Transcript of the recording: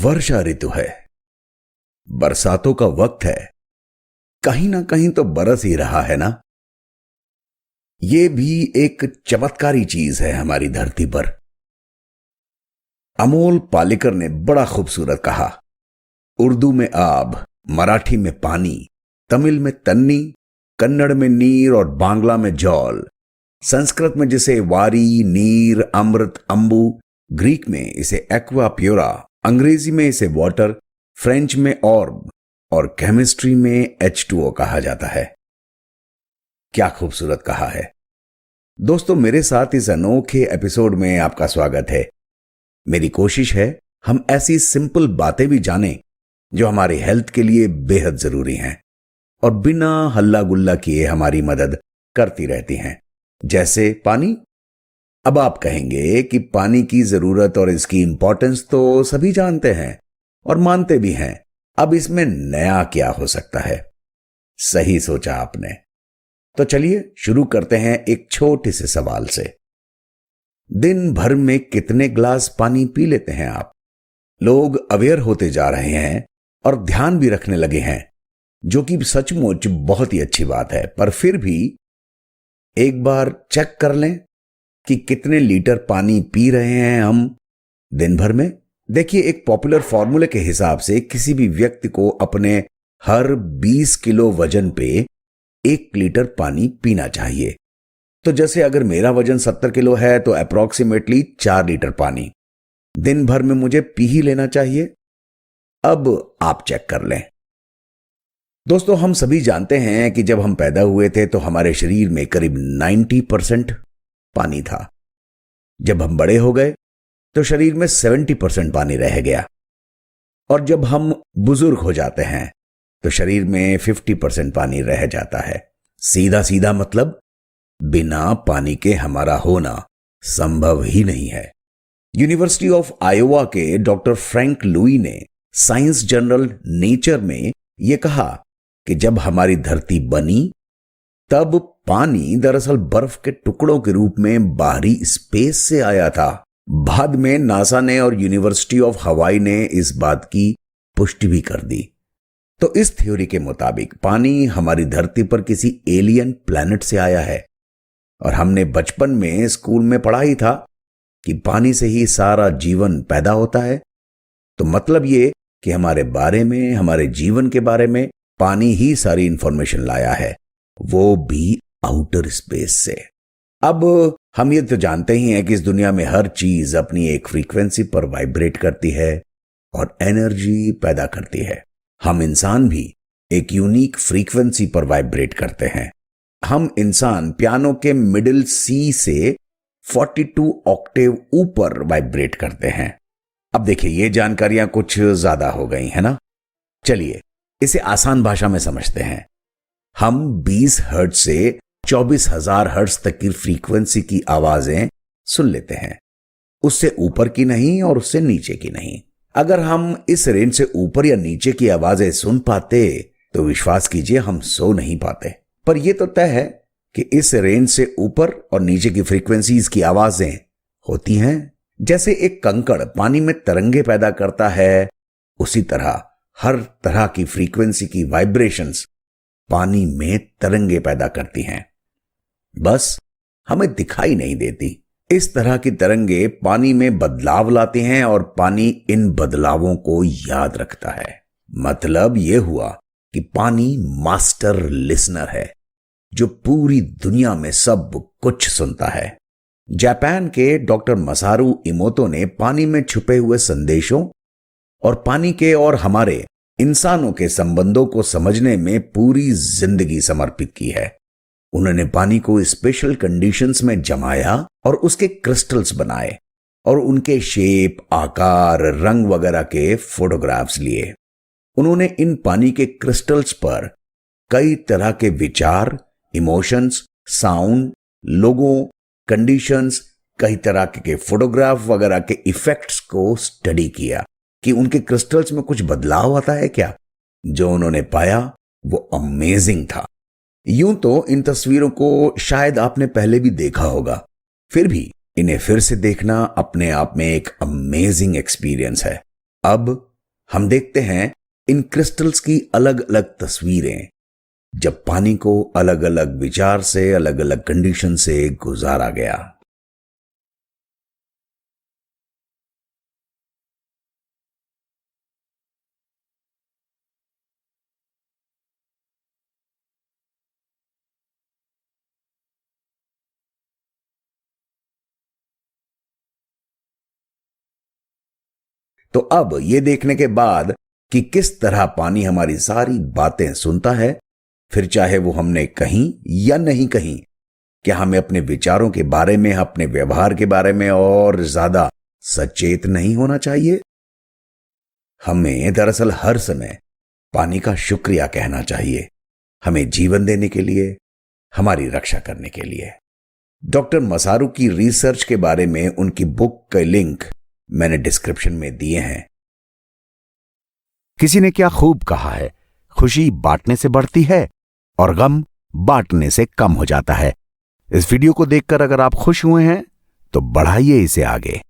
वर्षा ऋतु है, बरसातों का वक्त है, कहीं ना कहीं तो बरस ही रहा है ना। ये भी एक चमत्कारी चीज है हमारी धरती पर। अमोल पालेकर ने बड़ा खूबसूरत कहा, उर्दू में आब, मराठी में पानी, तमिल में तन्नी, कन्नड़ में नीर और बांग्ला में जौल, संस्कृत में जिसे वारी, नीर, अमृत, अंबु, ग्रीक में इसे एक्वा प्योरा, अंग्रेजी में इसे वाटर, फ्रेंच में ऑर्ब और केमिस्ट्री में H2O कहा जाता है। क्या खूबसूरत कहा है। दोस्तों, मेरे साथ इस अनोखे एपिसोड में आपका स्वागत है। मेरी कोशिश है हम ऐसी सिंपल बातें भी जानें जो हमारे हेल्थ के लिए बेहद जरूरी हैं और बिना हल्ला गुल्ला किए हमारी मदद करती रहती हैं, जैसे पानी। अब आप कहेंगे कि पानी की जरूरत और इसकी इंपॉर्टेंस तो सभी जानते हैं और मानते भी हैं, अब इसमें नया क्या हो सकता है। सही सोचा आपने। तो चलिए शुरू करते हैं एक छोटे से सवाल से। दिन भर में कितने ग्लास पानी पी लेते हैं आप? लोग अवेयर होते जा रहे हैं और ध्यान भी रखने लगे हैं, जो कि सचमुच बहुत ही अच्छी बात है। पर फिर भी एक बार चेक कर लें कि कितने लीटर पानी पी रहे हैं हम दिन भर में। देखिए, एक पॉपुलर फॉर्मूले के हिसाब से किसी भी व्यक्ति को अपने हर 20 किलो वजन पे 1 लीटर पानी पीना चाहिए। तो जैसे अगर मेरा वजन 70 किलो है तो अप्रॉक्सीमेटली 4 लीटर पानी दिन भर में मुझे पी ही लेना चाहिए। अब आप चेक कर लें। दोस्तों, हम सभी जानते हैं कि जब हम पैदा हुए थे तो हमारे शरीर में करीब 90% पानी था। जब हम बड़े हो गए तो शरीर में 70% पानी रह गया, और जब हम बुजुर्ग हो जाते हैं तो शरीर में 50% पानी रह जाता है। सीधा सीधा मतलब बिना पानी के हमारा होना संभव ही नहीं है। यूनिवर्सिटी ऑफ आयोवा के डॉक्टर फ्रैंक लुई ने साइंस जर्नल नेचर में यह कहा कि जब हमारी धरती बनी तब पानी दरअसल बर्फ के टुकड़ों के रूप में बाहरी स्पेस से आया था। बाद में नासा ने और यूनिवर्सिटी ऑफ हवाई ने इस बात की पुष्टि भी कर दी। तो इस थ्योरी के मुताबिक पानी हमारी धरती पर किसी एलियन प्लैनेट से आया है, और हमने बचपन में स्कूल में पढ़ा ही था कि पानी से ही सारा जीवन पैदा होता है। तो मतलब ये कि हमारे बारे में, हमारे जीवन के बारे में पानी ही सारी इंफॉर्मेशन लाया है, वो भी आउटर स्पेस से। अब हम ये तो जानते ही हैं कि इस दुनिया में हर चीज अपनी एक फ्रीक्वेंसी पर वाइब्रेट करती है और एनर्जी पैदा करती है। हम इंसान भी एक यूनिक फ्रीक्वेंसी पर वाइब्रेट करते हैं। हम इंसान पियानो के मिडिल सी से 42 ऑक्टेव ऊपर वाइब्रेट करते हैं। अब देखिए, ये जानकारियां कुछ ज्यादा हो गई है ना। चलिए इसे आसान भाषा में समझते हैं। हम 20 हर्ट्ज से 24,000 हर्ट्ज तक की फ्रीक्वेंसी की आवाजें सुन लेते हैं, उससे ऊपर की नहीं और उससे नीचे की नहीं। अगर हम इस रेंज से ऊपर या नीचे की आवाजें सुन पाते तो विश्वास कीजिए हम सो नहीं पाते। पर यह तो तय है कि इस रेंज से ऊपर और नीचे की फ्रीक्वेंसीज की आवाजें होती हैं। जैसे एक कंकड़ पानी में तरंगे पैदा करता है, उसी तरह हर तरह की फ्रीक्वेंसी की वाइब्रेशंस पानी में तरंगे पैदा करती हैं, बस हमें दिखाई नहीं देती। इस तरह की तरंगे पानी में बदलाव लाती हैं और पानी इन बदलावों को याद रखता है। मतलब यह हुआ कि पानी मास्टर लिसनर है जो पूरी दुनिया में सब कुछ सुनता है। जापान के डॉक्टर मसारू इमोतो ने पानी में छुपे हुए संदेशों और पानी के और हमारे इंसानों के संबंधों को समझने में पूरी जिंदगी समर्पित की है। उन्होंने पानी को स्पेशल कंडीशंस में जमाया और उसके क्रिस्टल्स बनाए और उनके शेप, आकार, रंग वगैरह के फोटोग्राफ्स लिए। उन्होंने इन पानी के क्रिस्टल्स पर कई तरह के विचार, इमोशंस, साउंड, लोगों, कंडीशंस, कई तरह के फोटोग्राफ वगैरह के इफेक्ट्स को स्टडी किया कि उनके क्रिस्टल्स में कुछ बदलाव आता है क्या। जो उन्होंने पाया वो अमेजिंग था। यूं तो इन तस्वीरों को शायद आपने पहले भी देखा होगा, फिर भी इन्हें फिर से देखना अपने आप में एक अमेजिंग एक्सपीरियंस है। अब हम देखते हैं इन क्रिस्टल्स की अलग अलग तस्वीरें, जब पानी को अलग अलग विचार से, अलग अलग कंडीशन से गुजारा गया। तो अब यह देखने के बाद कि किस तरह पानी हमारी सारी बातें सुनता है, फिर चाहे वो हमने कहीं या नहीं कहीं, क्या हमें अपने विचारों के बारे में, अपने व्यवहार के बारे में और ज्यादा सचेत नहीं होना चाहिए? हमें दरअसल हर समय पानी का शुक्रिया कहना चाहिए, हमें जीवन देने के लिए, हमारी रक्षा करने के लिए। डॉक्टर मसारू की रिसर्च के बारे में उनकी बुक के लिंक मैंने डिस्क्रिप्शन में दिए हैं। किसी ने क्या खूब कहा है, खुशी बांटने से बढ़ती है और गम बांटने से कम हो जाता है। इस वीडियो को देखकर अगर आप खुश हुए हैं तो बढ़ाइए इसे आगे।